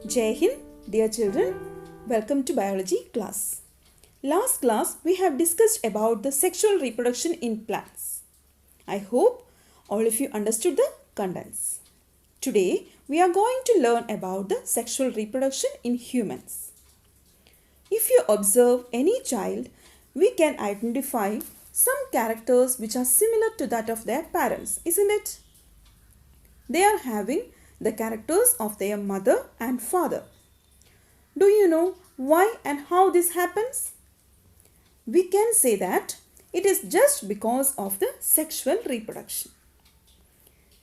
Jai Hind, dear children, welcome to biology class. Last class we have discussed about the sexual reproduction in plants. I hope all of you understood the contents. Today we are going to learn about the sexual reproduction in humans. If you observe any child, we can identify some characters which are similar to that of their parents, isn't it? They are having the characters of their mother and father. Do you know why and how this happens? We can say that it is just because of the sexual reproduction.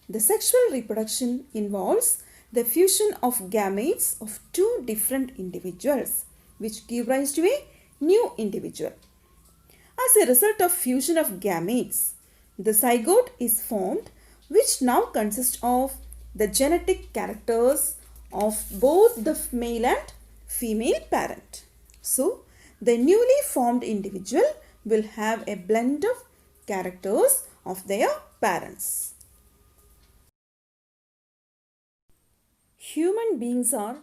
The sexual reproduction involves the fusion of gametes of two different individuals which give rise to a new individual. As a result of fusion of gametes, the zygote is formed which now consists of the genetic characters of both the male and female parent. So, the newly formed individual will have a blend of characters of their parents. Human beings are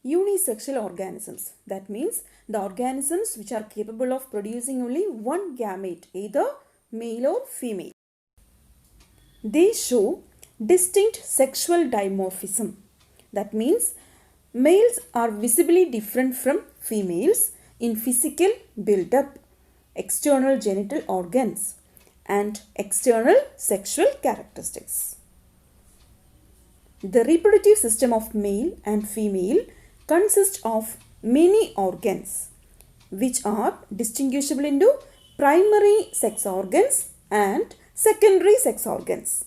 unisexual organisms. That means the organisms which are capable of producing only one gamete, either male or female. They show distinct sexual dimorphism. That means males are visibly different from females in physical build-up, external genital organs, and external sexual characteristics. The reproductive system of male and female consists of many organs which are distinguishable into primary sex organs and secondary sex organs.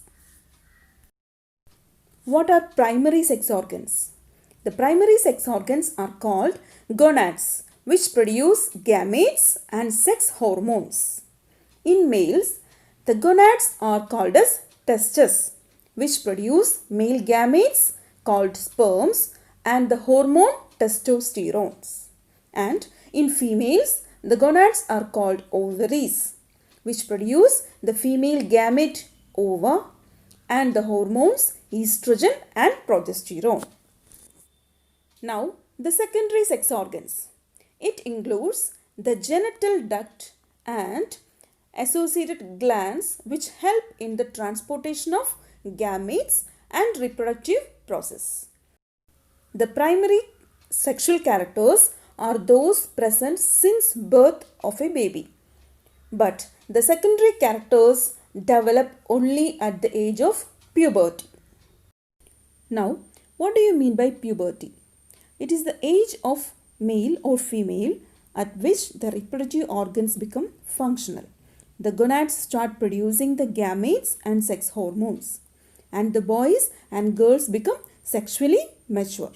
What are primary sex organs? The primary sex organs are called gonads, which produce gametes and sex hormones. In males, the gonads are called as testes, which produce male gametes called sperms and the hormone testosterone. And in females, the gonads are called ovaries, which produce the female gamete ova and the hormones estrogen and progesterone. Now, the secondary sex organs. It includes the genital duct and associated glands which help in the transportation of gametes and reproductive process. The primary sexual characters are those present since birth of a baby. But the secondary characters develop only at the age of puberty. Now, what do you mean by puberty? It is the age of male or female at which the reproductive organs become functional. The gonads start producing the gametes and sex hormones, and the boys and girls become sexually mature.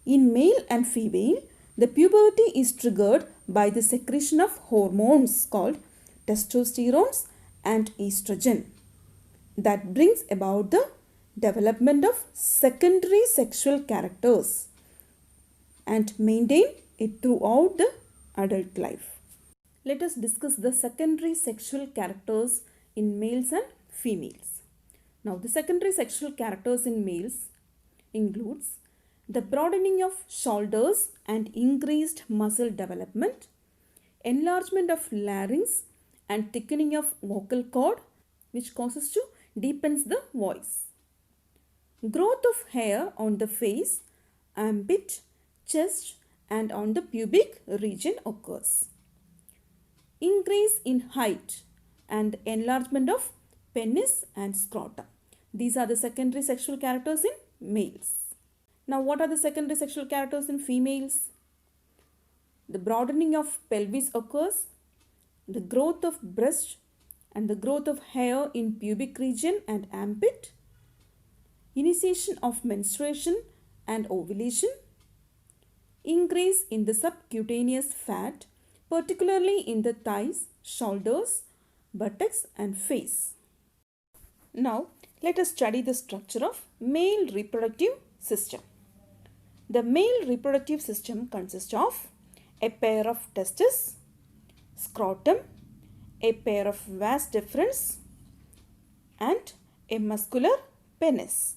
In male and female, the puberty is triggered by the secretion of hormones called testosterone and estrogen that brings about the development of secondary sexual characters and maintain it throughout the adult life. Let us discuss the secondary sexual characters in males and females. Now, the secondary sexual characters in males includes the broadening of shoulders and increased muscle development, enlargement of larynx and thickening of vocal cord which causes to deepens the voice. Growth of hair on the face, armpit, chest and on the pubic region occurs. Increase in height and enlargement of penis and scrotum. These are the secondary sexual characters in males. Now, what are the secondary sexual characters in females? The broadening of pelvis occurs, the growth of breast and the growth of hair in pubic region and armpit, initiation of menstruation and ovulation, increase in the subcutaneous fat, particularly in the thighs, shoulders, buttocks and face. Now, let us study the structure of male reproductive system. The male reproductive system consists of a pair of testes, scrotum, a pair of vas deferens and a muscular penis.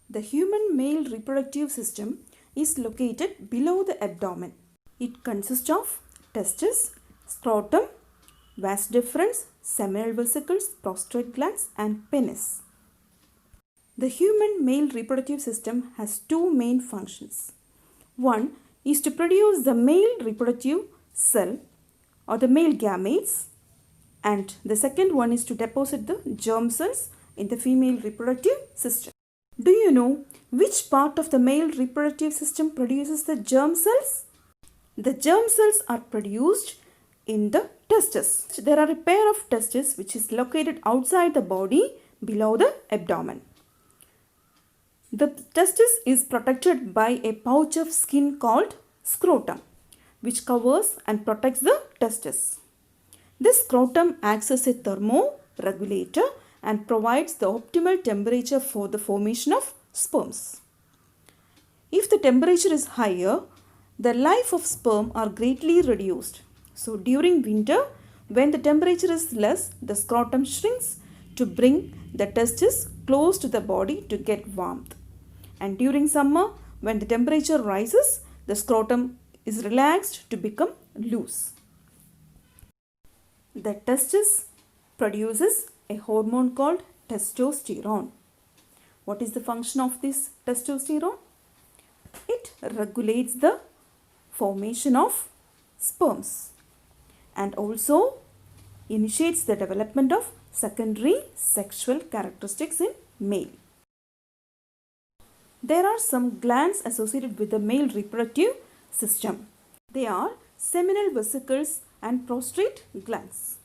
The human male reproductive system is located below the abdomen. It consists of testes, scrotum, vas deferens, seminal vesicles, prostate glands, and penis. The human male reproductive system has two main functions. One is to produce the male reproductive cell or the male gametes, and the second one is to deposit the germ cells in the female reproductive system. Do you know which part of the male reproductive system produces the germ cells? The germ cells are produced in the testes. There are a pair of testes which is located outside the body below the abdomen. The testis is protected by a pouch of skin called scrotum, which covers and protects the testis. This scrotum acts as a thermoregulator and provides the optimal temperature for the formation of sperms. If the temperature is higher, the life of sperm are greatly reduced. So during winter, when the temperature is less, the scrotum shrinks to bring the testis close to the body to get warmth. And during summer, when the temperature rises, the scrotum is relaxed to become loose. The testis produces a hormone called testosterone. What is the function of this testosterone? It regulates the formation of sperms and also initiates the development of secondary sexual characteristics in male. There are some glands associated with the male reproductive system. They are seminal vesicles and prostate glands.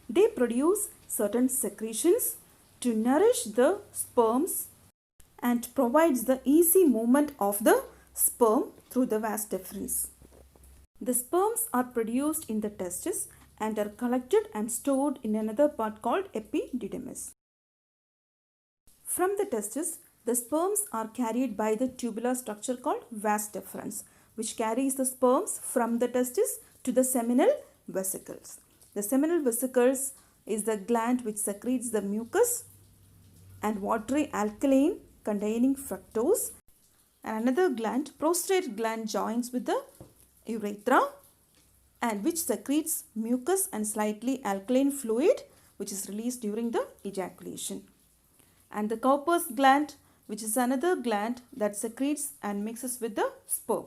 They produce certain secretions to nourish the sperms and provides the easy movement of the sperm through the vas deferens. The sperms are produced in the testis and are collected and stored in another part called epididymis. From the testis, the sperms are carried by the tubular structure called vas deferens, which carries the sperms from the testis to the seminal vesicles. The seminal vesicles is the gland which secretes the mucus and watery alkaline containing fructose. And another gland, prostate gland, joins with the urethra and which secretes mucus and slightly alkaline fluid which is released during the ejaculation. And the Cowper's gland, which is another gland that secretes and mixes with the sperm.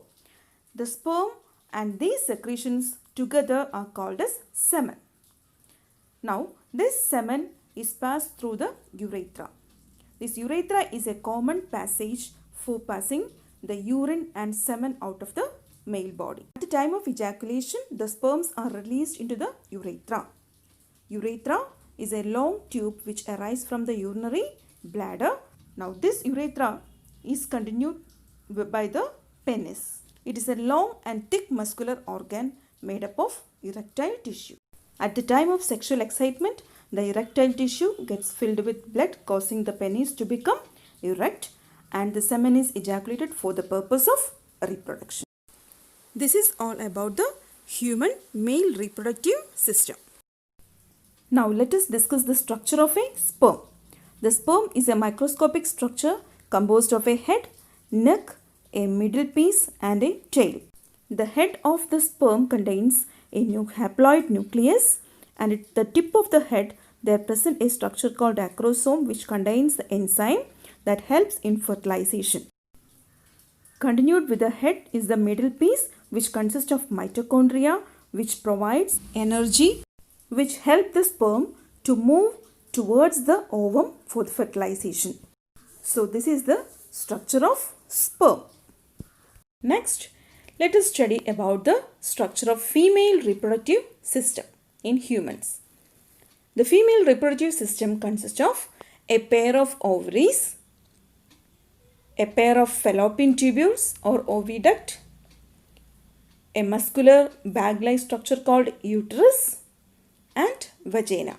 The sperm and these secretions together are called as semen. Now, this semen is passed through the urethra. This urethra is a common passage for passing the urine and semen out of the male body. At the time of ejaculation, the sperms are released into the urethra. Urethra is a long tube which arises from the urinary bladder. Now, this urethra is continued by the penis. It is a long and thick muscular organ made up of erectile tissue. At the time of sexual excitement, the erectile tissue gets filled with blood, causing the penis to become erect, and the semen is ejaculated for the purpose of reproduction. This is all about the human male reproductive system. Now let us discuss the structure of a sperm. The sperm is a microscopic structure composed of a head, neck, a middle piece and a tail. The head of the sperm contains a haploid nucleus, and at the tip of the head there present a structure called acrosome which contains the enzyme that helps in fertilization. Continued with the head is the middle piece which consists of mitochondria which provides energy which help the sperm to move towards the ovum for the fertilization. So this is the structure of sperm. Next, let us study about the structure of female reproductive system in humans. The female reproductive system consists of a pair of ovaries, a pair of fallopian tubules or oviduct, a muscular bag-like structure called uterus, and vagina.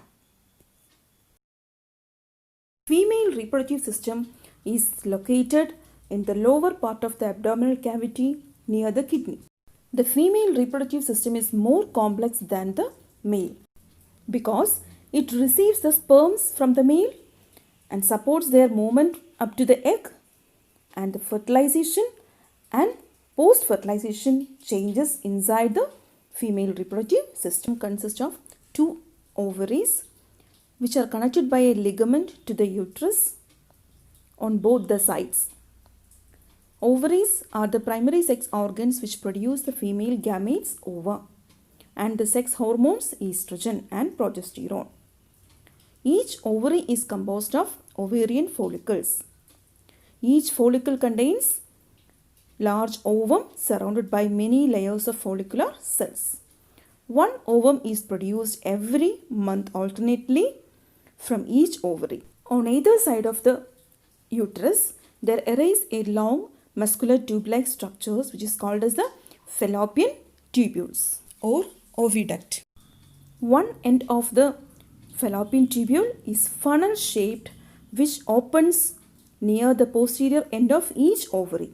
Female reproductive system is located in the lower part of the abdominal cavity near the kidney. The female reproductive system is more complex than the male because it receives the sperms from the male and supports their movement up to the egg and the fertilization and post-fertilization changes inside the female reproductive system consist of two ovaries which are connected by a ligament to the uterus on both the sides. Ovaries are the primary sex organs which produce the female gametes ova and the sex hormones estrogen and progesterone. Each ovary is composed of ovarian follicles. Each follicle contains large ovum surrounded by many layers of follicular cells. One ovum is produced every month alternately from each ovary. On either side of the uterus, there arise a long muscular tube-like structures which is called as the fallopian tubules or oviduct. One end of the fallopian tubule is funnel shaped which opens near the posterior end of each ovary.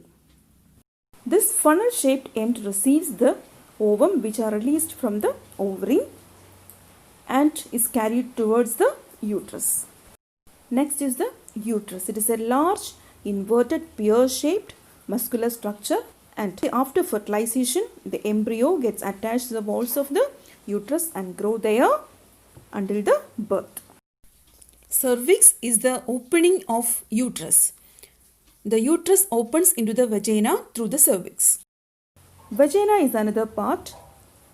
This funnel shaped end receives the ovum which are released from the ovary and is carried towards the uterus. Next is the uterus. It is a large inverted pear shaped muscular structure, and after fertilization the embryo gets attached to the walls of the uterus and grow there until the birth. Cervix is the opening of uterus. The uterus opens into the vagina through the cervix. Vagina is another part.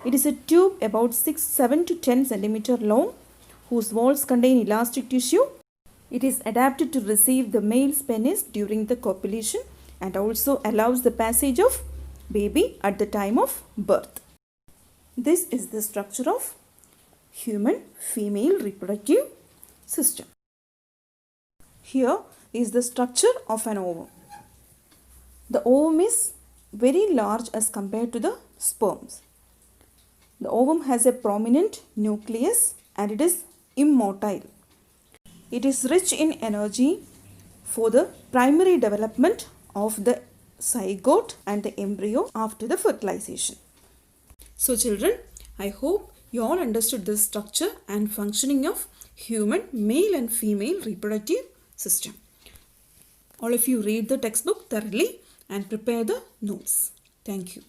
It is a tube about 7 to 10 cm long whose walls contain elastic tissue. It is adapted to receive the male's penis during the copulation and also allows the passage of baby at the time of birth. This is the structure of human female reproductive system. Here is the structure of an ovum. The ovum is very large as compared to the sperms. The ovum has a prominent nucleus and it is immotile. It is rich in energy for the primary development of the zygote and the embryo after the fertilization. So children, I hope you all understood the structure and functioning of human male and female reproductive system. All of you read the textbook thoroughly and prepare the notes. Thank you.